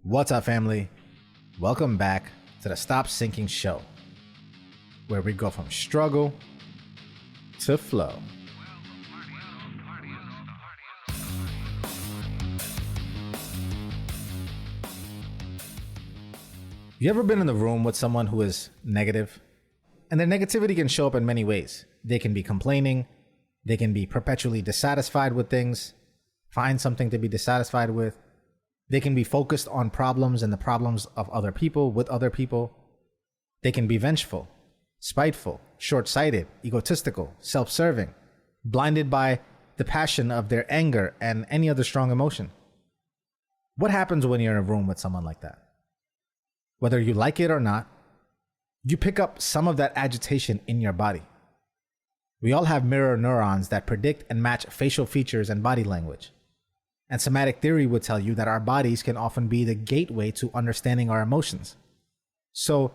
What's up, family? Welcome back to the Stop Sinking Show, where we go from struggle to flow. You ever been in the room with someone who is negative? And their negativity can show up in many ways. They can be complaining, they can be perpetually dissatisfied with things, find something to be dissatisfied with. They can be focused on problems and the problems of other people with other people. They can be vengeful, spiteful, short-sighted, egotistical, self-serving, blinded by the passion of their anger and any other strong emotion. What happens when you're in a room with someone like that? Whether you like it or not, you pick up some of that agitation in your body. We all have mirror neurons that predict and match facial features and body language. And somatic theory would tell you that our bodies can often be the gateway to understanding our emotions. So,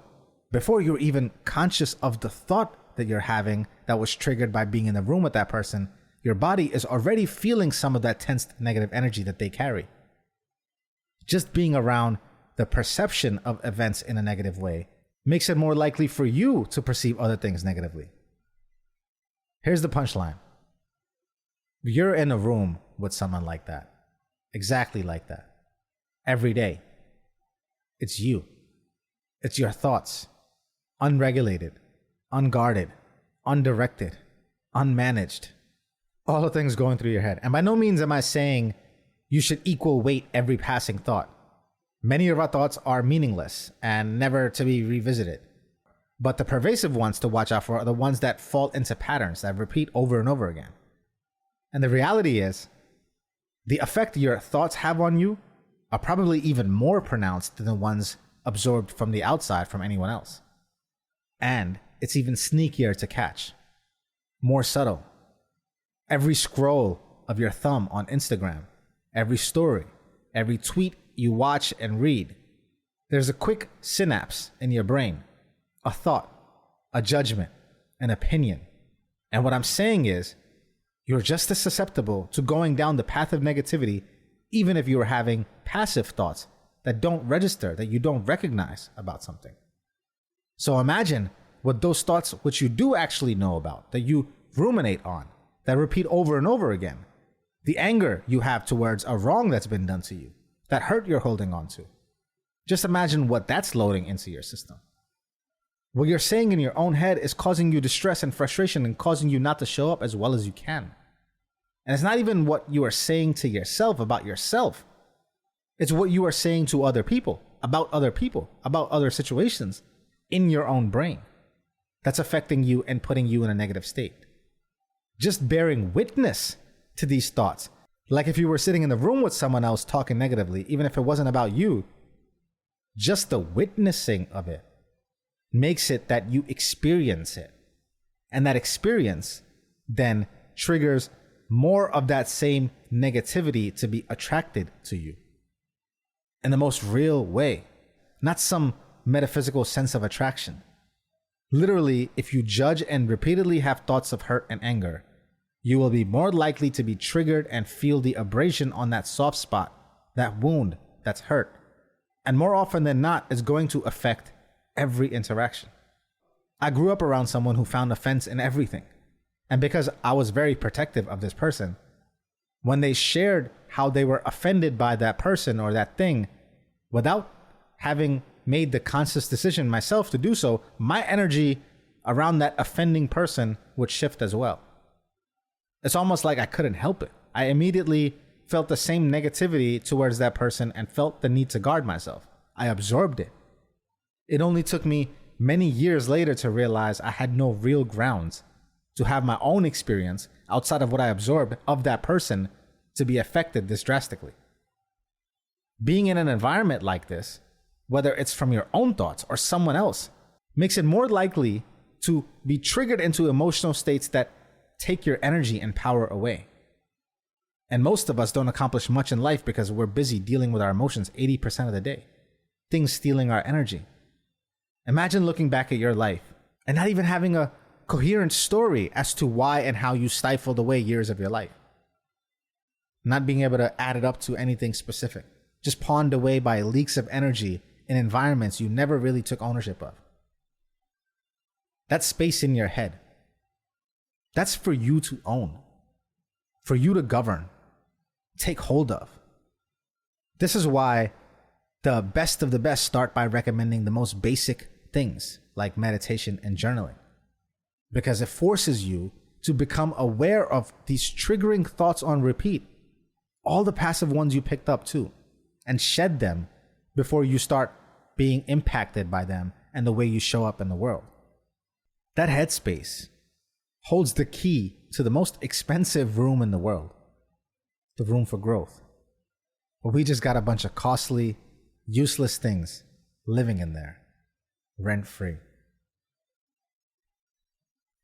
before you're even conscious of the thought that you're having that was triggered by being in the room with that person, your body is already feeling some of that tensed negative energy that they carry. Just being around the perception of events in a negative way makes it more likely for you to perceive other things negatively. Here's the punchline. You're in a room with someone like that. Exactly like that. Every day. It's you. It's your thoughts. Unregulated, unguarded, undirected, unmanaged. All the things going through your head. And by no means am I saying you should equal weight every passing thought. Many of our thoughts are meaningless and never to be revisited. But the pervasive ones to watch out for are the ones that fall into patterns that repeat over and over again. And the reality is, the effect your thoughts have on you are probably even more pronounced than the ones absorbed from the outside from anyone else. And it's even sneakier to catch. More subtle. Every scroll of your thumb on Instagram, every story, every tweet you watch and read, there's a quick synapse in your brain, a thought, a judgment, an opinion. And what I'm saying is, you're just as susceptible to going down the path of negativity, even if you are having passive thoughts that don't register, that you don't recognize about something. So imagine what those thoughts which you do actually know about, that you ruminate on, that repeat over and over again, the anger you have towards a wrong that's been done to you, that hurt you're holding on to. Just imagine what that's loading into your system. What you're saying in your own head is causing you distress and frustration and causing you not to show up as well as you can. And it's not even what you are saying to yourself about yourself. It's what you are saying to other people, about other situations in your own brain that's affecting you and putting you in a negative state. Just bearing witness to these thoughts, like if you were sitting in the room with someone else talking negatively, even if it wasn't about you, just the witnessing of it makes it that you experience it. And that experience then triggers more of that same negativity to be attracted to you. In the most real way, not some metaphysical sense of attraction. Literally, if you judge and repeatedly have thoughts of hurt and anger, you will be more likely to be triggered and feel the abrasion on that soft spot, that wound that's hurt. And more often than not, it's going to affect every interaction. I grew up around someone who found offense in everything. And because I was very protective of this person, when they shared how they were offended by that person or that thing, without having made the conscious decision myself to do so, my energy around that offending person would shift as well. It's almost like I couldn't help it. I immediately felt the same negativity towards that person and felt the need to guard myself. I absorbed it. It only took me many years later to realize I had no real grounds to have my own experience outside of what I absorbed of that person to be affected this drastically. Being in an environment like this, whether it's from your own thoughts or someone else, makes it more likely to be triggered into emotional states that take your energy and power away. And most of us don't accomplish much in life because we're busy dealing with our emotions 80% of the day. Things stealing our energy. Imagine looking back at your life and not even having a coherent story as to why and how you stifled away years of your life. Not being able to add it up to anything specific. just pawned away by leaks of energy in environments you never really took ownership of. That space in your head, that's for you to own, for you to govern, take hold of. This is why the best of the best start by recommending the most basic things like meditation and journaling, because it forces you to become aware of these triggering thoughts on repeat, all the passive ones you picked up too, and shed them before you start being impacted by them and the way you show up in the world. That headspace holds the key to the most expensive room in the world, the room for growth. But we just got a bunch of costly, useless things living in there, rent-free.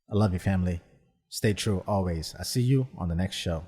I love you, family. Stay true always. I see you on the next show.